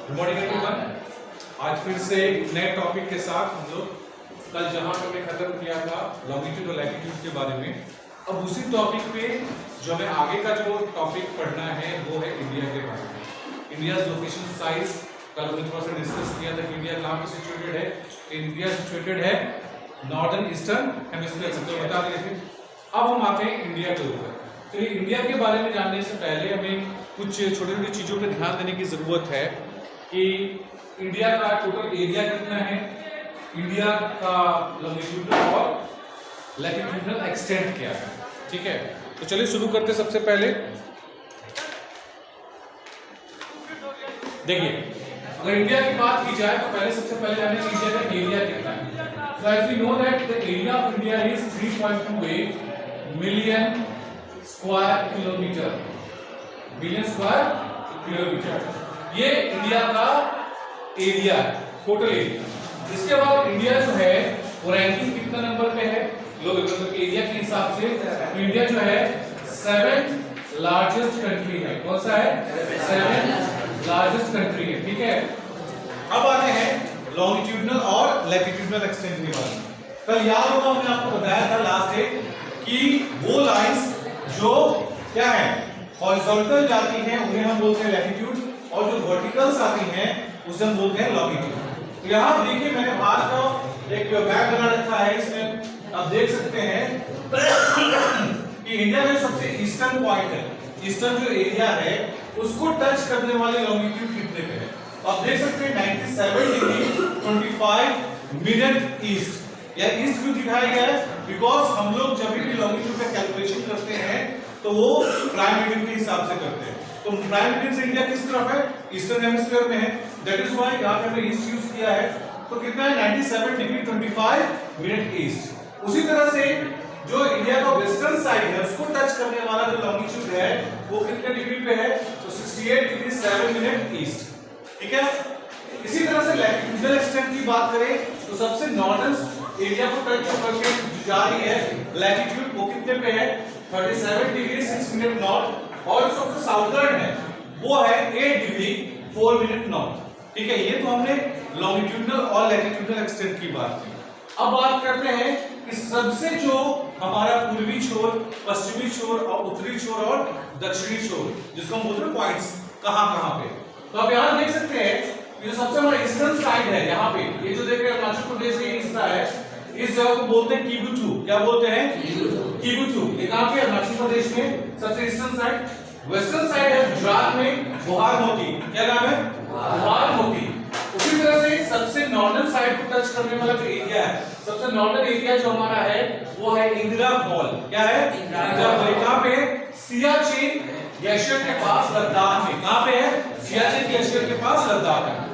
Good morning everyone. आज फिर से एक नए टॉपिक के साथ हम लोग कल जहां पे हमने खत्म किया था लॉन्गिट्यूड और लैटिट्यूड के बारे में, अब उसी टॉपिक पे जो हमें आगे का जो टॉपिक पढ़ना है वो है इंडिया के बारे में। इंडिया लोकेशन साइज कल हमने थोड़ा सा डिस्कस किया था कि इंडिया कहाँ पे सिचुएटेड है। इंडिया सिचुएटेड है नॉर्दर्न ईस्टर्न हेमिस्फीयर, तो बता दिए थे। अब हम आते हैं इंडिया के ऊपर। तो इंडिया के बारे में जानने से पहले हमें कुछ छोटी छोटी चीजों पर ध्यान देने की जरूरत है कि इंडिया का टोटल एरिया कितना है, इंडिया का लॉन्गिट्यूडनल और लैटिट्यूडनल एक्सटेंट क्या है। ठीक है, तो चलिए शुरू करते। सबसे पहले देखिए, अगर इंडिया की बात की जाए तो पहले सबसे पहले जाने इंडिया का एरिया कितना है। So as we know that the area of India is 3.28 million square kilometer, billion square kilometre. ये इंडिया का एरिया है, टोटल एरिया। इसके बाद इंडिया जो है वो रैंकिंग कितना नंबर पे है लोग एरिया के हिसाब से। इंडिया जो है 7th लार्जेस्ट कंट्री है। कौन सा है? 7th लार्जेस्ट कंट्री है। ठीक है, अब आते हैं लॉन्गिट्यूडनल और लैटिट्यूडनल एक्सटेंट के बारे में। कल याद होगा हमने आपको बताया था लास्ट डे कि वो लाइंस जो क्या है हॉरिजॉन्टल जाती हैं उन्हें हम बोलते हैं लैटिट्यूड, और जो वर्टिकल्स आती हैं उसे हम बोलते हैं लॉन्गिट्यूड। तो यहाँ देखिए मैंने बाहर का एक बैग बना रखा है, इसमें आप देख सकते हैं कि इंडिया में सबसे ईस्टर्न पॉइंट है, ईस्टर्न जो एरिया है उसको टच करने वाले लॉन्गिट्यूड कितने पे है। आप देख सकते हैं 97 डिग्री 25 मिनट ईस्ट। या ईस्ट क्यों दिखाया गया है? बिकॉज हम लोग जब भी लॉन्गिट्यूड का कैलकुलेशन करते हैं तो वो प्राइम मेरिडियन के हिसाब से करते हैं। तो प्राइम मेरिडियन से इंडिया किस तरफ है? ईस्टर्न हेमिस्फीयर में है। दैट इज व्हाई यहां पे हमने ईस्ट यूज किया है। तो कितना है? 97 डिग्री 25 मिनट ईस्ट। उसी तरह से जो इंडिया का वेस्टर्न साइड है उसको टच करने वाला जो लॉन्गिट्यूड है वो कितने डिग्री पे है? तो 68 डिग्री 7 मिनट ईस्ट। ठीक है, इसी तरह से लैटिट्यूडनल एक्सटेंट की बात करें तो सबसे नॉर्दर्न एरिया को टच करके जा रही है लैटिट्यूड, वो कितने पे है? 37 डिग्री 6 मिनट नॉर्थ। और जो सबसे साउदर्न है वो है 8 डिग्री 4 मिनट नॉर्थ। ठीक है, ये तो हमने लॉन्गिट्यूडनल और लैटिट्यूडनल एक्सटेंट की बात की। अब बात करते हैं कि सबसे जो हमारा पूर्वी छोर, पश्चिमी छोर और उत्तरी छोर और दक्षिणी छोर, जिसको हम बोलते हैं पॉइंट्स, कहां पे। तो आप यहां देख सकते हैं ये सबसे हमारा ईस्टर्न साइड है। यहाँ पे ये जो देख रहे हैं अरुणाचल प्रदेश का हिस्सा है, इस जगह को बोलते हैं किबुथु। क्या बोलते हैं? किबुथु। ये कहां पे? अरुणाचल प्रदेश में सबसे ईस्टर्न साइड। वेस्टर्न साइड है गुजरात में बुहारमोती। क्या नाम है? बुहारमोती। उसी तरह से सबसे नॉर्दर्न साइड को टच करने वाला जो एरिया है, सबसे नॉर्दर्न एरिया जो हमारा है वो है इंदिरा फॉल। क्या है? इंदिरा फॉल। कहां पे? सियाचिन ग्लेशियर के पास लद्दाख में। कहां पे है? सियाचिन ग्लेशियर के पास लद्दाख में।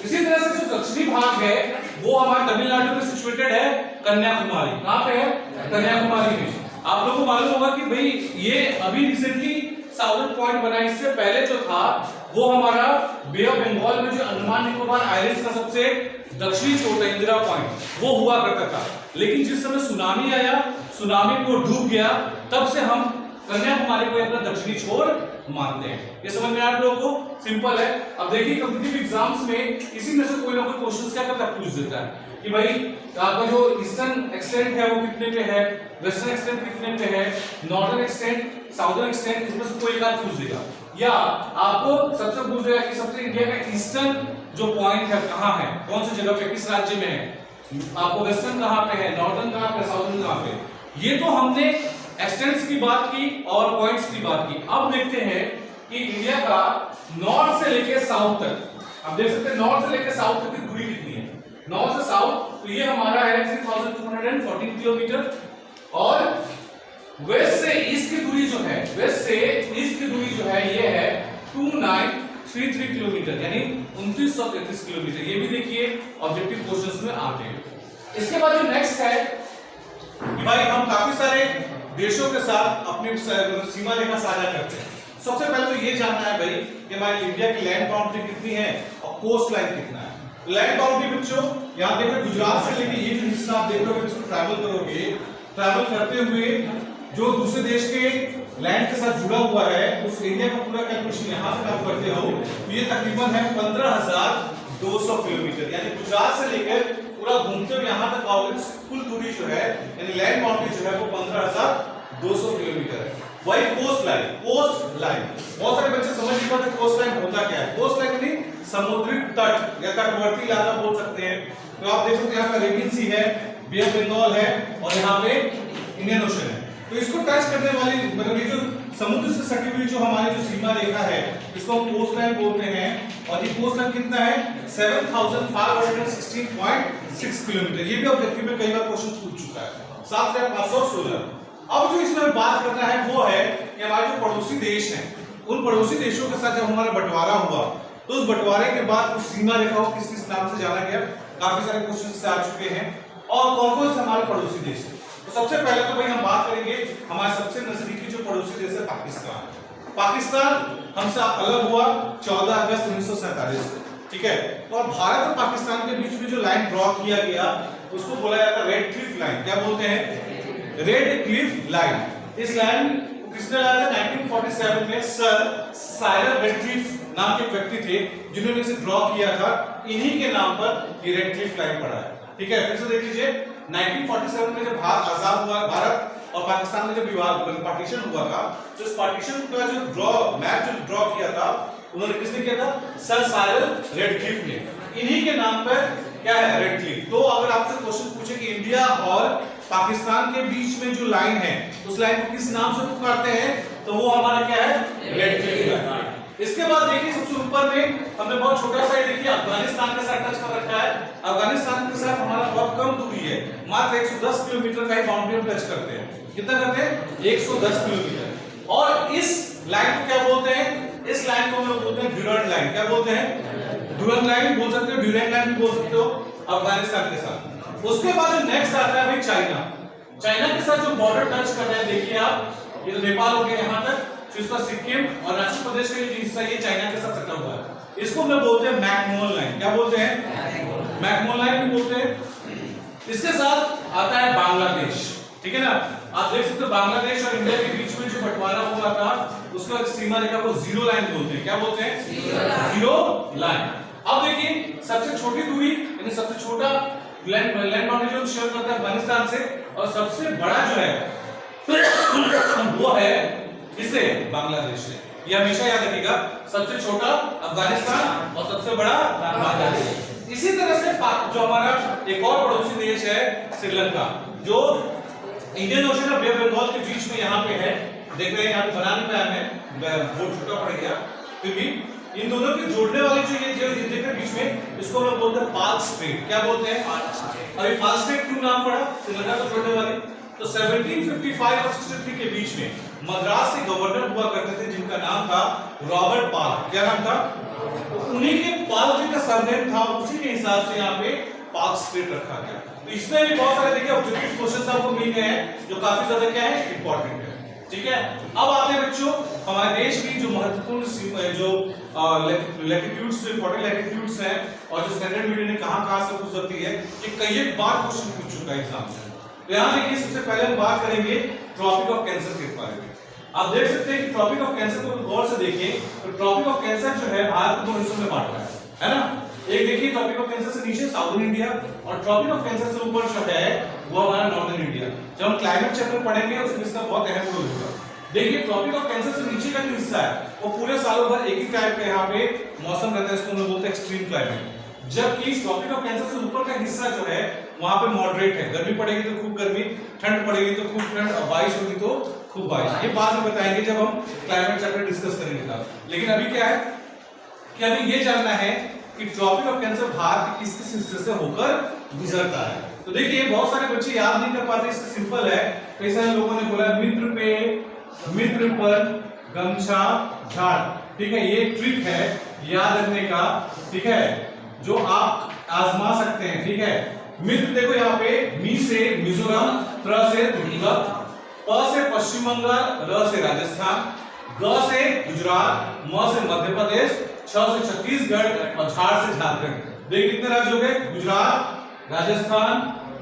इसी तरह से जो दक्षिणी भाग है वो हमारा तमिलनाडु में सिचुएटेड है कन्याकुमारी। कहां पे है? कन्याकुमारी में। आप लोगों को मालूम होगा कि भाई ये अभी रिसेंटली साउदर्न पॉइंट बना, इससे पहले जो था वो हमारा बे ऑफ बंगाल में जो अंडमान निकोबार आइलैंड्स का सबसे दक्षिणी छोर था इंदिरा पॉइंट, वो हुआ करता था। लेकिन जिस समय सुनामी आया, सुनामी को डूब गया, तब से हम कन्याकुमारी को अपना दक्षिणी छोर मानते हैं। ये समझ में आप लोगों को? सिंपल है। अब देखिए कॉम्पिटिटिव एग्जाम्स में इसी में से कोई ना कोई क्वेश्चंस क्या करता है, पूछ देता है कि भाई आपका जो ईस्टर्न एक्सटेंट है वो कितने पे है, वेस्टर्न एक्सटेंट कितने पे है, नॉर्दर्न एक्सटेंट, साउदर्न एक्सटेंट, इसमें से कोई एक आध पूछ देगा। या आपको सबसे पूछ देगा कि सबसे इंडिया का ईस्टर्न जो पॉइंट है कहां है, कौन सी जगह पे, किस राज्य में है। आपको वेस्टर्न कहां पे है, नॉर्दर्न कहां पे, साउदर्न कहां पे। ये तो हमने एक्सटेंट्स की बात की और पॉइंट्स की बात की। अब देखते हैं कि इंडिया का नॉर्थ से लेकर साउथ तक, आप देख सकते हैं नॉर्थ से लेकर साउथ तक की दूरी कितनी है। नॉर्थ से साउथ तो ये हमारा है 3214 किलोमीटर, और वेस्ट से ईस्ट की दूरी जो है, वेस्ट से ईस्ट की दूरी जो है ये है 2933 किलोमीटर, यानी 2933 किलोमीटर। ये भी देखिए ऑब्जेक्टिव क्वेश्चंस में आते हैं। इसके बाद जो नेक्स्ट है कि भाई हम काफी सारे देशों के साथ अपनी सीमा रेखा साझा करते हैं। सबसे पहले तो ये जानना है भाई कि हमारी इंडिया की लैंड बाउंड्री कितनी है और कोस्ट लाइन कितना है। लैंड बाउंड्री बच्चों यहाँ देखो गुजरात से लेके ये जो हिस्सा आप देख रहे हो, इसको ट्रैवल करोगे, ट्रैवल करते हुए जो दूसरे देश के लैंड के साथ जुड़ा हुआ है उस एरिया का पूरा कैलकुलेशन यहाँ से आप करते हो तो ये तकरीबन है 15,200 किलोमीटर, यानी गुजरात से लेकर पूरा घूमते हुए यहाँ तक आओगे तो कुल दूरी जो है यानी लैंड बाउंड्री जो है वो 15,200 किलोमीटर है। वही कोस्ट लाइन, बहुत सारे बच्चे समझ नहीं पाते कोस्ट लाइन होता क्या है। कोस्ट लाइन यानी समुद्री तट या तटवर्ती इलाका बोल सकते हैं। तो आप देख सकते हैं यहाँ पे अरेबियन सी है, बे ऑफ बंगाल है और यहाँ पे इंडियन ओशन है। तो इसको टच करने वाली मतलब ये जो समुद्र से सटी हुई जो हमारी जो सीमा रेखा है इसको हम कोस्ट लाइन बोलते हैं। और ये कोस्ट लाइन कितना है 7,516.6 किलोमीटर। ये भी ऑब्जेक्टिव में कई बार क्वेश्चन पूछ चुका है 7,516। अब जो इसमें बात करना है वो है कि हमारे जो पड़ोसी देश हैं उन पड़ोसी देशों के साथ जब हमारा बंटवारा हुआ तो उस बंटवारे के बाद उस सीमा रेखा को किस किस नाम से जाना गया, काफी सारे क्वेश्चन से आ चुके हैं। और कौन कौन से हमारे पड़ोसी देश हैं, तो सबसे पहले तो भाई हम बात करेंगे हमारे सबसे नजदीकी जो पड़ोसी देश है पाकिस्तान। पाकिस्तान हमसे अलग हुआ 14 अगस्त 1947 को, ठीक है। और भारत और पाकिस्तान के बीच में जो लाइन ड्रॉ किया गया उसको बोला जाता है रेड क्लिफ लाइन। क्या बोलते हैं? Red Cliff line. इस लाइन किसने लाया था 1947 में? सर साइरस रेडक्लिफ नाम के व्यक्ति थे जिन्होंने इसे ड्रॉ किया था। इन्हीं के नाम पर ये रेड क्लिफ लाइन पड़ा है, ठीक है। फिर से देख लीजिए 1947 में जब भारत आजाद हुआ, भारत और पाकिस्तान में जब विवाद पार्टीशन हुआ था तो इस पार्टीशन का जो मैप जो ड्रॉ किया था उन्होंने किसने किया था? सर साइरस रेडक्लिफ ने। इन्हीं के नाम पर क्या है? रेडक्लिफ। तो अगर आपसे क्वेश्चन पूछे कि इंडिया और पाकिस्तान के बीच में जो लाइन है उस लाइन को किस नाम से पुकारते हैं तो वो हमारा क्या है? Radcliffe line. इसके बाद देखिए सबसे ऊपर में हमने बहुत छोटा सा देखिए अफगानिस्तान के साथ टच कर रखा है। अफगानिस्तान के साथ हमारा बहुत कम दूरी है, मात्र 110 किलोमीटर का ही बाउंड्री हम टच करते हैं। कितना करते हैं? 110 किलोमीटर। और इस लाइन को क्या बोलते हैं? इस लाइन को हम लोग बोलते हैं ड्यूरेंट लाइन। क्या बोलते हैं? ड्यूरेंट लाइन बोल सकते हो, ड्यूरेंट लाइन भी बोल सकते हो अफगानिस्तान के साथ। उसके बाद जो नेक्स्ट आता है भाई चाइना। चाइना के साथ जो बॉर्डर टच कर रहे हैं देखिए आप, ये तो नेपाल हो गया यहाँ तक, इसका सिक्किम और अरुणाचल प्रदेश का जो हिस्सा ये चाइना के साथ सटा हुआ है। इसको हम बोलते हैं मैकमोहन लाइन। क्या बोलते हैं? मैकमोहन लाइन भी बोलते हैं। इसके साथ आता है बांग्लादेश, ठीक है ना। आप देख सकते हो बांग्लादेश और इंडिया के बीच में जो बंटवारा हुआ था उसका सीमा रेखा को जीरो लाइन बोलते हैं। क्या बोलते हैं? Zero line. अब देखिए सबसे छोटी दूरी यानी सबसे छोटा लैंड बाउंड्री जो शेयर करता है अफगानिस्तान से, और सबसे बड़ा जो है वो है किससे? बांग्लादेश से। ये हमेशा याद रखिएगा, सबसे छोटा अफगानिस्तान और सबसे बड़ा बांग्लादेश। इसी तरह से जो हमारा एक और पड़ोसी देश है श्रीलंका, जो इंडियन ओशन और बे ऑफ बंगाल के बीच में यहाँ पे है। देख रहे हैं यहाँ पे बना नहीं पाया मैं, बहुत छोटा पड़ गया। फिर भी इन दोनों के जोड़ने वाली जो ये जो देख रहे हैं बीच में, इसको हम लोग बोलते हैं पार्क स्ट्रेट। क्या बोलते हैं? अभी पार्क स्ट्रेट क्यों नाम पड़ा श्रीलंका को जोड़ने वाली? तो 1755 और 63 के बीच में मद्रास के गवर्नर हुआ करते थे जिनका नाम था रॉबर्ट पाल। क्या नाम था? उन्हीं के पाल जी का सरनेम था, उसी के हिसाब से यहाँ पे पार्क स्ट्रीट रखा गया। तो इसमें भी बहुत सारे देखिए ऑब्जेक्टिव क्वेश्चंस आपको मिल गए हैं जो काफी ज्यादा क्या है? इंपॉर्टेंट है, ठीक है। अब आते हैं बच्चों हमारे देश की जो महत्वपूर्ण जो लैटिट्यूड्स, जो इंपॉर्टेंट लैटिट्यूड्स हैं और जो स्टैंडर्ड मीडियम ने कहां से पूछ सकती है, ये कई बार क्वेश्चन पूछ चुका है एग्जाम से। तो यहाँ देखिए सबसे पहले हम बात करेंगे ट्रॉपिक ऑफ कैंसर के बारे में। आप देख सकते हैं कि ट्रॉपिक ऑफ कैंसर को गौर से देखिए तो ट्रॉपिक ऑफ कैंसर जो है भारत को दो हिस्सों में बांटा है ना। एक देखिए ट्रॉपिक ऑफ कैंसर से नीचे साउदर्न इंडिया, और ट्रॉपिक ऑफ कैंसर से ऊपर जो है वो हमारा नॉर्दर्न इंडिया। जब हम क्लाइमेट चैप्टर पढ़ेंगे उसमें इसका बहुत अहम रोल होगा। देखिए ट्रॉपिक ऑफ कैंसर से नीचे का जो हिस्सा है वो पूरे सालों भर एक ही टाइप का यहाँ पे मौसम रहता है, इसको हम लोग बोलते हैं एक्सट्रीम क्लाइमेट। जबकि ट्रॉपिक ऑफ कैंसर से ऊपर का हिस्सा जो है वहां पे मॉडरेट है, गर्मी पड़ेगी तो खूब गर्मी, ठंड पड़ेगी तो खूब ठंड, और बारिश होगी तो खूब बारिश। ये बाद में बताएंगे जब हम क्लाइमेट चैप्टर डिस्कस करेंगे तब। लेकिन अभी क्या है कि अभी ये जानना है कि ट्रॉपिक ऑफ कैंसर भारत के किस किस हिस्से से होकर गुजरता है। तो देखिए बहुत सारे बच्चे याद नहीं कर पाते, इसका सिंपल है। कई सारे लोगों ने बोला मित्र पर गमछा झाड़, ठीक है। ये ट्रिक है याद रखने का, ठीक है, जो आप आजमा सकते हैं, ठीक है। मित्र देखो यहाँ पे मी से मिजोरम, त्र से त्रिपुरा, प से पश्चिम बंगाल, र से राजस्थान, ग से गुजरात, म से मध्य प्रदेश, छ से छत्तीसगढ़ और झाड़ से झारखंड। देखिए कितने राज्य हो गए? गुजरात, राजस्थान,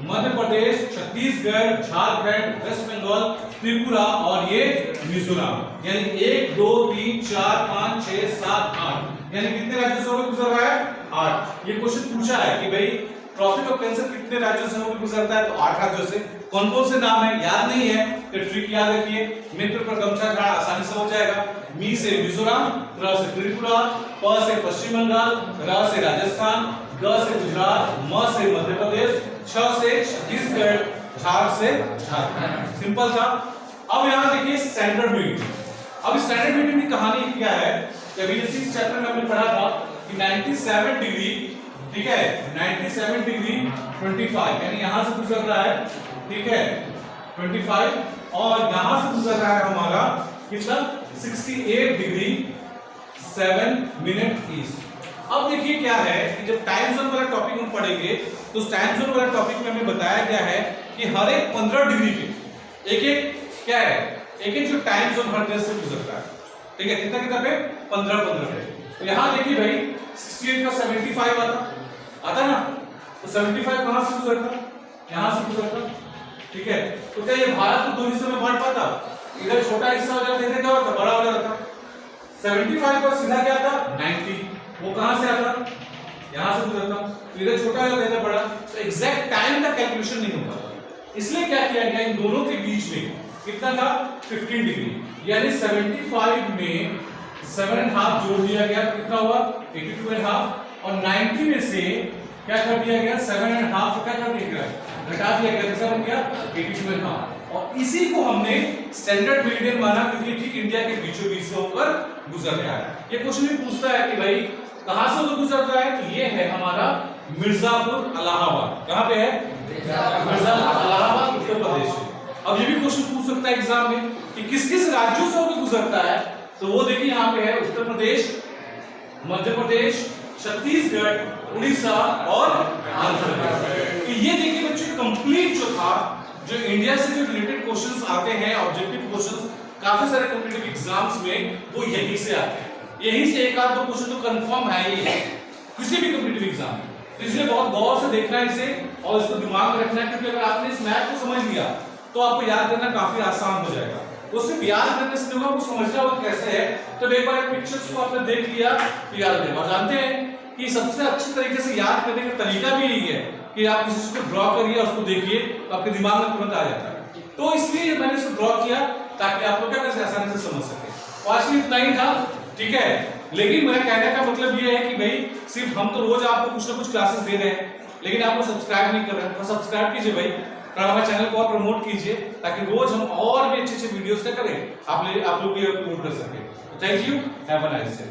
मध्य प्रदेश, छत्तीसगढ़, झारखंड, वेस्ट बंगाल, त्रिपुरा और ये मिजोरम। यानी 1 2 3 4 5 6 7 8 यानी कितने राज्यों से होकर गुजर रहा है? 8। ये क्वेश्चन पूछा है कि भाई ट्रॉपिक ऑफ कैंसर कितने राज्यों से होकर गुजरता है? तो 8 राज्यों से। कौन कौन से नाम है? याद नहीं है तो ट्रिक याद रखिए। मित्र पर गमछा खड़ा आसानी से हो जाएगा। मी से मिजोरम, र से त्रिपुरा, प से पश्चिम बंगाल, र से राजस्थान, ग से गुजरात, म से मध्य प्रदेश, छ से छत्तीसगढ़, झार से झारखंड। सिंपल था। अब यहां देखिए स्टैंडर्ड मीटिंग। अब स्टैंडर्ड मीटिंग की कहानी क्या है? अभी इसी चैप्टर में हमने पढ़ा था कि 97 डिग्री, ठीक है, 97 डिग्री 25 यानी यहां से गुजर रहा है, ठीक है, 25 और यहां से गुजर रहा है हमारा कितना? 68 डिग्री 7 मिनट ईस्ट। अब देखिए क्या है कि जब टाइम जोन वाला टॉपिक हम पढ़ेंगे तो उस टाइम जोन वाला टॉपिक में हमें बताया गया है कि हर एक 15 डिग्री पे एक क्या है, एक जो टाइम जोन हर देश से गुजरता है, ठीक है, कितना पे? 15 पे। तो यहां देखिए भाई 68 का 75 आता ना, तो 75 कहां से गुजरता? यहां से गुजरता, ठीक है। तो क्या ये भारत को दो हिस्सों में बांट पाता? इधर छोटा हिस्सा हो जाता, इधर क्या होता? बड़ा हो जाता। 75 पर सीधा क्या था? 90, वो कहां से आता? यहां से गुजरता। तो इधर छोटा हो जाता, इधर बड़ा। तो एग्जैक्ट टाइम का कैलकुलेशन नहीं हो पाता, इसलिए क्या किया गया, इन दोनों के बीच में कितना था? 15 डिग्री, यानी 75 में 7.5 जोड़ दिया गया, कितना हुआ? 82.5 और 90 में से क्या कर दिया गया? 7.5 क्या कर दिया गया? घटा दिया गया, कैसा बन गया? 82.5। और इसी को हमने स्टैंडर्ड मेरिडियन माना क्योंकि ठीक इंडिया के बीचों बीच से होकर गुजर रहा है। ये क्वेश्चन भी पूछता है कि भाई कहां से होकर गुजर रहा है? तो ये है हमारा मिर्जापुर इलाहाबाद। कहां पे है? मिर्जापुर इलाहाबाद, उत्तर प्रदेश में। अब ये भी क्वेश्चन पूछ सकता है एग्जाम में कि किस किस राज्यों से होकर गुजरता है? तो वो देखिए यहाँ पे है उत्तर प्रदेश, मध्य प्रदेश, छत्तीसगढ़, उड़ीसा और आंध्र प्रदेश। तो ये देखिए बच्चों कंप्लीट जो था, जो इंडिया से जो रिलेटेड क्वेश्चंस आते हैं, ऑब्जेक्टिव क्वेश्चंस काफी सारे कॉम्पिटिटिव एग्जाम्स में, वो यहीं से आते हैं। यहीं से एक आध दो क्वेश्चन तो कंफर्म है ही है किसी भी कॉम्पिटिटिव एग्जाम में। तो इसलिए बहुत गौर से देखना है इसे और इसको दिमाग में रखना है, क्योंकि अगर आपने इस मैथ को समझ लिया तो आपको याद करना काफी आसान हो जाएगा। वो सिर्फ याद करने से नहीं होगा, वो समझना होगा कैसे है। तो एक बार पिक्चर्स को आपने देख लिया तो याद रहेगा। और जानते हैं कि सबसे अच्छे तरीके से याद करने का तरीका भी यही है कि आप किसी चीज को ड्रॉ करिए, उसको देखिए तो आपके दिमाग में तुरंत आ जाता है। तो इसलिए मैंने इसको ड्रॉ किया ताकि आप लोग क्या कैसे आसानी से समझ सके। तो आज के इतना ही था, ठीक है। लेकिन मेरा कहने का मतलब ये है कि भाई सिर्फ हम तो रोज आपको कुछ ना कुछ क्लासेस दे रहे हैं, लेकिन आप लोग सब्सक्राइब नहीं कर रहे हैं। तो सब्सक्राइब कीजिए भाई और हमारे चैनल को और प्रमोट कीजिए ताकि रोज हम और भी अच्छे अच्छे वीडियोस क्या करें आप लोग ये अपलोड कर सकें। Thank you, have a nice day.